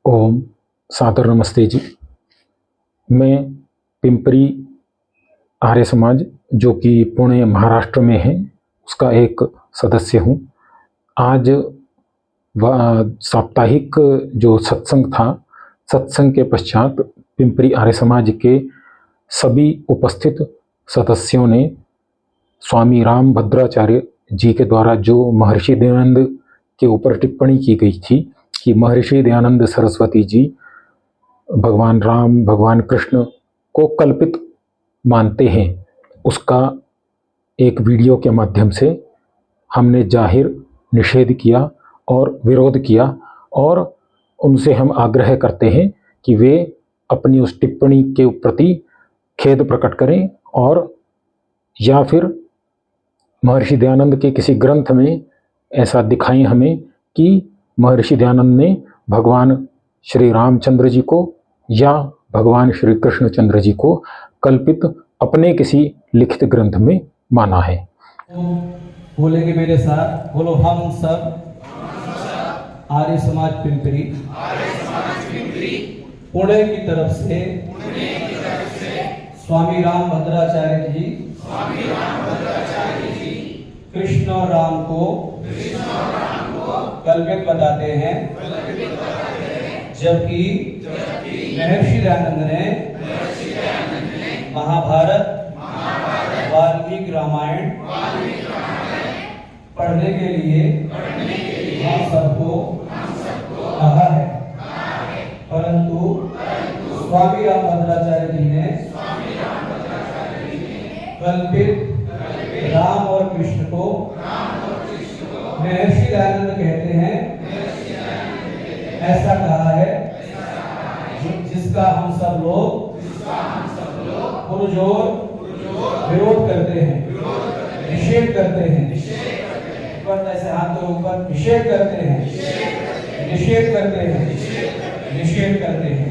ओम सादर नमस्ते जी। मैं पिंपरी आर्य समाज जो कि पुणे महाराष्ट्र में है उसका एक सदस्य हूँ। आज साप्ताहिक जो सत्संग था, सत्संग के पश्चात पिंपरी आर्य समाज के सभी उपस्थित सदस्यों ने स्वामी राम भद्राचार्य जी के द्वारा जो महर्षि दयानंद के ऊपर टिप्पणी की गई थी कि महर्षि दयानंद सरस्वती जी भगवान राम, भगवान कृष्ण को कल्पित मानते हैं, उसका एक वीडियो के माध्यम से हमने जाहिर निषेध किया और विरोध किया और उनसे हम आग्रह करते हैं कि वे अपनी उस टिप्पणी के प्रति खेद प्रकट करें और या फिर महर्षि दयानंद के किसी ग्रंथ में ऐसा दिखाएं हमें कि महर्षि दयानंद ने भगवान श्री रामचंद्र जी को या भगवान श्री कृष्णचंद्र जी को कल्पित अपने किसी लिखित ग्रंथ में माना है। बोलेंगे मेरे साथ, बोलो हम सब आर्य समाज पिंपरी पुणे की तरफ से स्वामी राम भद्राचार्य जी कृष्ण और राम को कल्पित बताते हैं, जबकि महर्षि दयानंद ने महाभारत वाल्मीकि रामायण पढ़ने के लिए हम सबको कहा है, परंतु स्वामी राम भद्राचार्य जी ने कल्पित राम और कृष्ण को महर्षि दयानंद कहते हैं, ऐसा कहा है, जिसका हम सब लोग पुरजोर विरोध करते हैं, निषेध करते हैं। ऊपर ऐसे हाथों ऊपर निषेध करते हैं, निषेध करते हैं, निषेध करते हैं।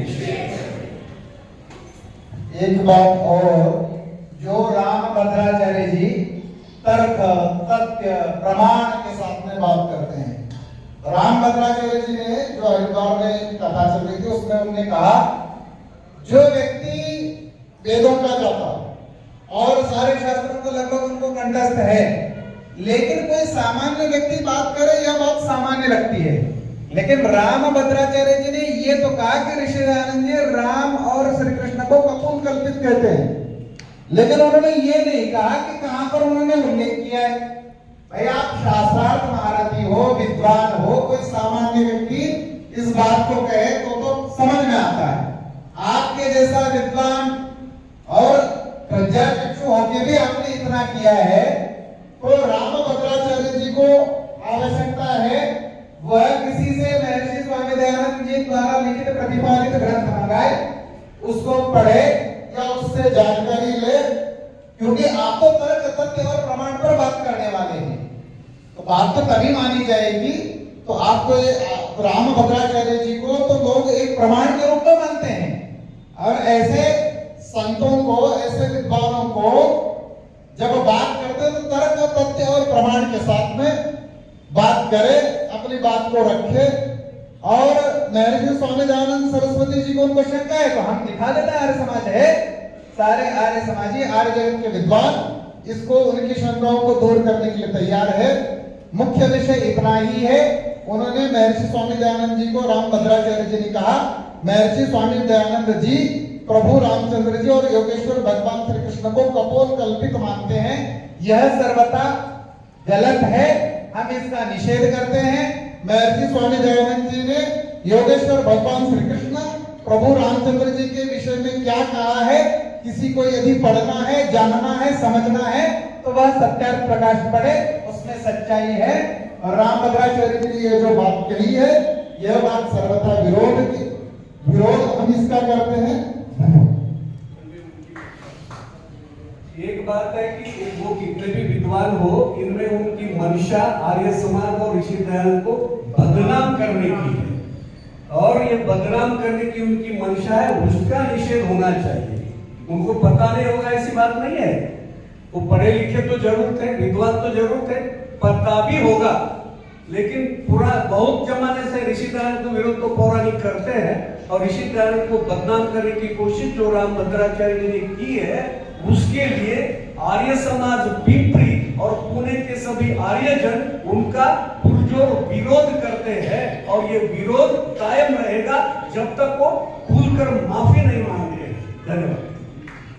एक बात और, जो राम भद्राचार्य जी तर्क, तथ्य, प्रमाण के साथ में बात करते हैं। राम भद्राचार्य जी ने जो हरिद्वार में कथा चल रही थी उसमें उन्होंने कहा, जो व्यक्ति वेदों का जाता और सारे शास्त्रों को लगभग उनको कंठस्थ है, लेकिन कोई सामान्य व्यक्ति बात करे यह बात सामान्य लगती है। लेकिन राम भद्राचार्य जी ने ये तो कहा कि ऋषि दयानंद जी राम और श्री कृष्ण को कपून कल्पित कहते हैं, लेकिन उन्होंने ये नहीं कहा कि कहां पर उन्होंने उल्लेख किया है। भाई आप शास्त्रार्थ महारथी हो, विद्वान हो, कोई सामान्य व्यक्ति इस बात को कहे तो समझ में आता है। आपके जैसा विद्वान और प्रज्ञाचक्षु होके भी आपने इतना किया है, तो राम भद्राचार्य जी को आवश्यकता है वह किसी से महर्षि स्वामी दयानंद जी द्वारा लिखित प्रतिपादित ग्रंथ मंगाए, उसको पढ़े या उससे जानकारी ले, क्योंकि आप तो तर्क, तथ्य और प्रमाण पर बात करने वाले हैं, तो बात तो तभी मानी जाएगी। तो आपको राम भद्राचार्य जी को तो लोग एक प्रमाण के रूप में मानते हैं, और ऐसे संतों को, ऐसे विद्वानों को जब बात करते तो तर्क, तथ्य और प्रमाण के साथ में बात करे, अपनी बात को रखे। और महर्षि स्वामी दयानंद सरस्वती जी को उनको शंका है तो हम दिखा देते हैं, आर्य समाज है, सारे आर्य समाजी, आर्य जगत के विद्वान इसको, उनकी शंकाओं को दूर करने के लिए तैयार है। मुख्य विषय इतना ही है, उन्होंने महर्षि स्वामी दयानंद जी को राम भद्राचार्य जी ने कहा, महर्षि स्वामी दयानंद जी प्रभु रामचंद्र जी और योगेश्वर भगवान श्री कृष्ण को कपोल कल्पित मानते हैं, यह सर्वथा गलत है, हम इसका निषेध करते हैं। महर्षि स्वामी दयानंद जी ने योगेश्वर भगवान श्री कृष्ण प्रभु रामचंद्र जी के विषय में क्या कहा है, किसी को यदि पढ़ना है, जानना है, समझना है तो वह सत्यार्थ प्रकाश पढ़े, उसमें सच्चाई है। और राम भद्राचार्य जी ने ये जो बात कही है, यह बात सर्वथा विरोध हम इसका करते हैं। एक बात है कि वो कितने भी विद्वान हो, इनमें उनकी मंशा आर्य समाज और ऋषि दयानंद को बदनाम करने की है, और ये बदनाम करने की उनकी मंशा है, उसका निषेध होना चाहिए। उनको पता नहीं होगा ऐसी बात नहीं है, वो पढ़े लिखे तो जरूर थे, विद्वान तो जरूर थे, पता भी होगा लेकिन पूरा बहुत जमाने से ऋषि दयानंद को विरोध तो पौराणिक करते हैं और ऋषि दयानंद को बदनाम करने की कोशिश जो रामभद्राचार्य जी ने की है, उसके लिए आर्य समाज पिंपरी और पुणे के सभी आर्यजन उनका पुरजोर विरोध करते हैं और ये विरोध कायम रहेगा जब तक वो खुलकर माफी नहीं मांगते। धन्यवाद।